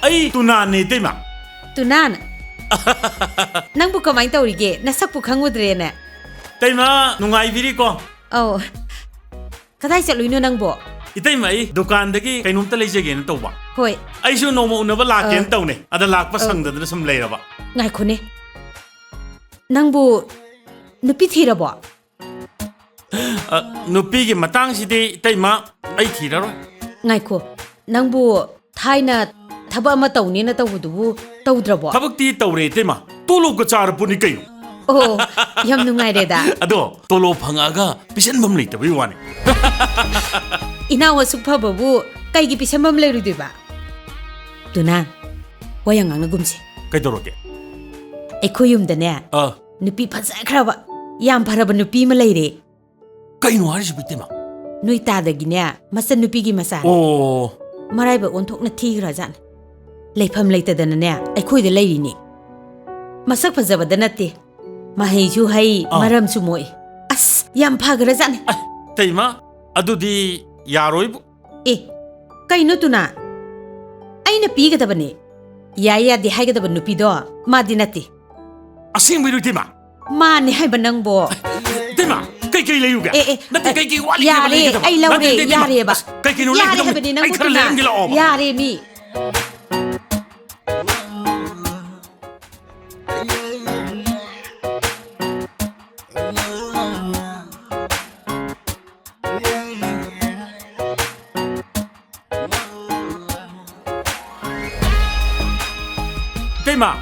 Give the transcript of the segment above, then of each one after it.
ai tunani tema tunan nang bu kamai tawrige nasak pu khangudre ne tema nungai biri ko oh kadai chatluino nang bo itai mai dukan dagi kainum ta leijege na tawba hoi ai su no mo unaba laken tawne ada lakpa sangda sum leiraba ngai khune nang bu nupi thirabo nupi gi matang sidi taima ai thiraro ngai kho nang bu thaina thaba ma tawni na tawdu tawdrabo thabakti tawre tema tolo ko char puni kaino oh yam nungai re da ado tolo phangaga pisan bam leitabi wani inawa sukpha babu kai gi pisamam leru diba tuna wayang ang nagumsi kai doroke ekhoyum da ne nupi phaja khraba yam pharaba nupi ma leire kaino hari bitema nui ta da gi ne masa nupi gi masa oh marai ba onthok na thi gra jan leifam leita da ne ekhoi da leiri ni masak phajaba da nate mahei ju hai maram chu moi as yam phagra jan taima adudi yaroibu e kaino tuna aina pigadabane ya de haigadaba nupi do ma dinati asing biru tema ma ni haiba nangbo tema kai layuga nati kai wali yare ai laure yare ba kai no yare ba ni nangbo tuna yare mi Tema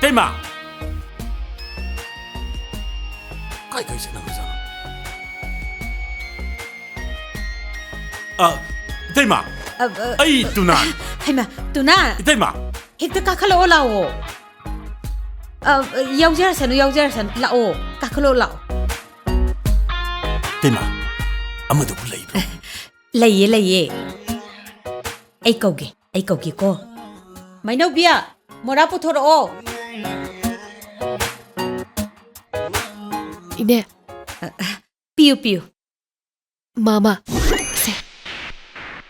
Tema Kai se na mesa Tema ai tuna haima tuna Tema hekta ka khalo lao yaujar san lao ka khalo lao Tema amadu lay laye ai kauge ko mainau bia mora puthoro ine piu mama se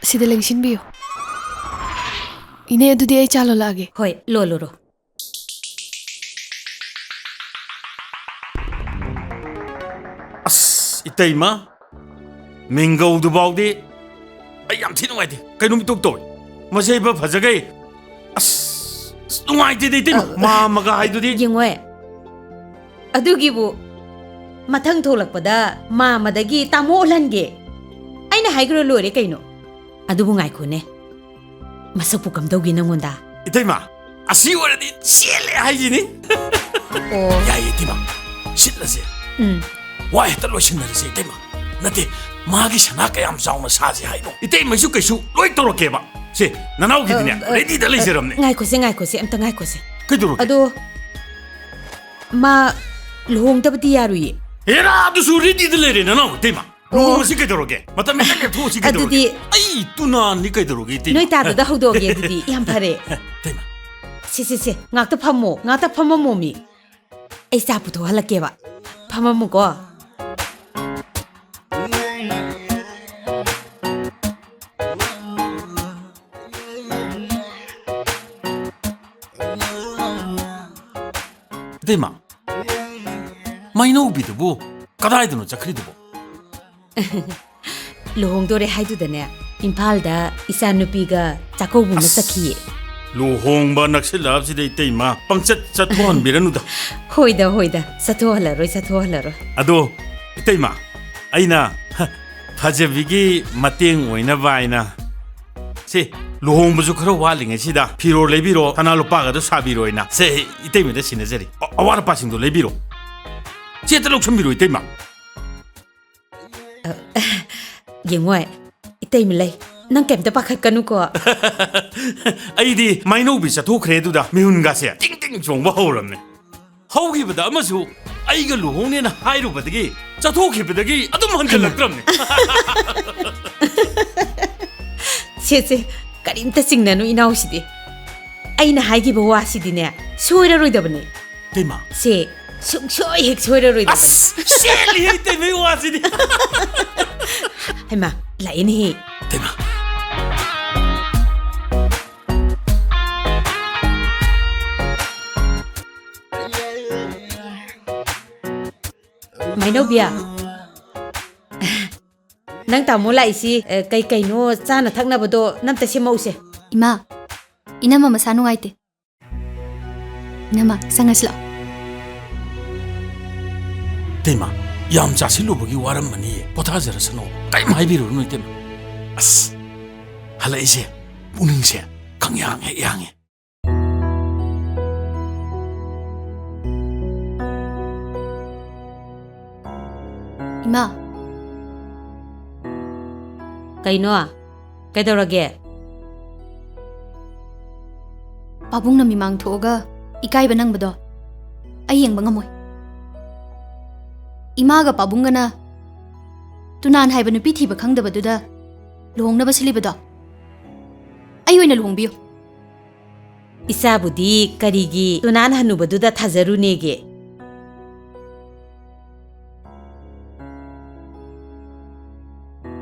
sida lengshin biyo ine adudi ai chalo lage hoi lo as itaima mingo du bawdi ai yam thi ngai de kainum tok toy masai ba phajagai as ngai de de ma maga hai du di yingwe adugi bu mathang tholakpada ma madagi tamo lange aina haigro lore kaino adubu ngai khune masapu kamdaugi nangonda itaima asi oradi chele hai jini oh ya itima sitlase wa heta loishinari se itaima nate magi sana kayam sauna saji hai no itaima su kaisu loi toroke ba se nanau ki dinya ready da leiseramne ngai ko se amta ngai ko se kai doro ado ma lohong tabati yaruye era adu su ready da leire nanau itaima lohong si kai doroke matam me ka thu si kai doroke adudi ai tuna ni kai doroke itaima noi ta da hodoge adudi yam phare itaima se ngakta phamo momi ai sa putho halake ba phamamu ko itaima mainau bidubu kadai dano chakri dubu lohong dore haidu dane imphal da isa nupi ga chakau bu sakhiye lohongba naksilab si dei teima pangchat chathon biranu da hoida satho halaro ado teima aina phajabigi mateng oina baina se lohongbu ju kharo walinge sida phiro lebiro thana lopa ga do sabiro ina se iteima da sinajeri awar pasing do lebiro se ta lok sambiro iteima yengwai iteima lei nang kem ta pakhat kanu ko aidi maino bi cha thokre du da mihun ga se ting ting chong ba horamne haugi bada amasu aiga luhong ne na hairu badagi cha thokhi badagi adum hanjal lakramne se karimta singnanu inau sidi aina haigi ba wasidi ne soira roidabane teima se soi hek soira roidabane seli hei te me wasidi haima la ini teima ꯃꯩꯅꯧꯕꯤꯌꯥ ꯅꯪ ꯇꯥꯃꯣ ꯂꯥꯛꯏꯁꯤ ꯀꯩ ꯀꯩꯅꯣ ꯆꯥꯅ ꯊꯛꯅꯕꯗꯣ ꯅꯝꯇ ꯁꯦꯝꯃꯧꯁꯦ 이마, 이나마 마사노 아이테. 이나마 상하실라. 이때마 얌 자실로보기 와름머니 포타저러서노 까임 하이비로는 이때마 아스 할라이세 무능세 강양해 양해 이마, ꯀꯩꯅꯣ ꯀꯩꯗꯧꯔꯒꯦ 바봉나 미망 토가 이까이바 낭바도 아이행 방아모이. 이마가 바봉가나 tunan hai ba nupi thi ba khang da ba du da luhong na ba sili ba da ai oina luhong biyo 이사부디 까리기 또난 한우버두다 타자루네게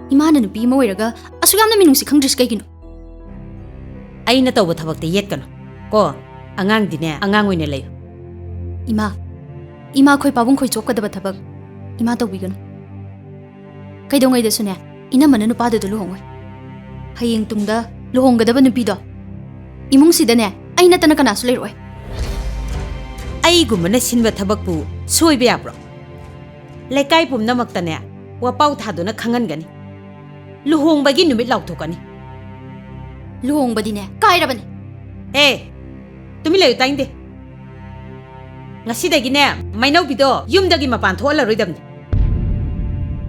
이마는 누피 뭐 이러가 아수감나 미능시 khangdris kaigino 아이나 떠버 타박대 옛거노 고 앙앙디네 앙앙 오이네 레요 이마 khoi pabung khoi chokka da ba thabak 이마 tawbigano kaidongai da sune ina mana nu pa da luhong oi hayeng tungda luhong ga da ba nupi do imung si da ne aina tana kana su leiroi 아이구머나 신바 타박부 소이베 야브로 레카이 봄나막다네 와파우 타도나 강한가니 루홍바기 누밋 라우토가니 luhong ba dine kai ra bani 에 तुमी लेयो ताइंदे ngasidagiने mainaubido yumdagi mapan thola roidamni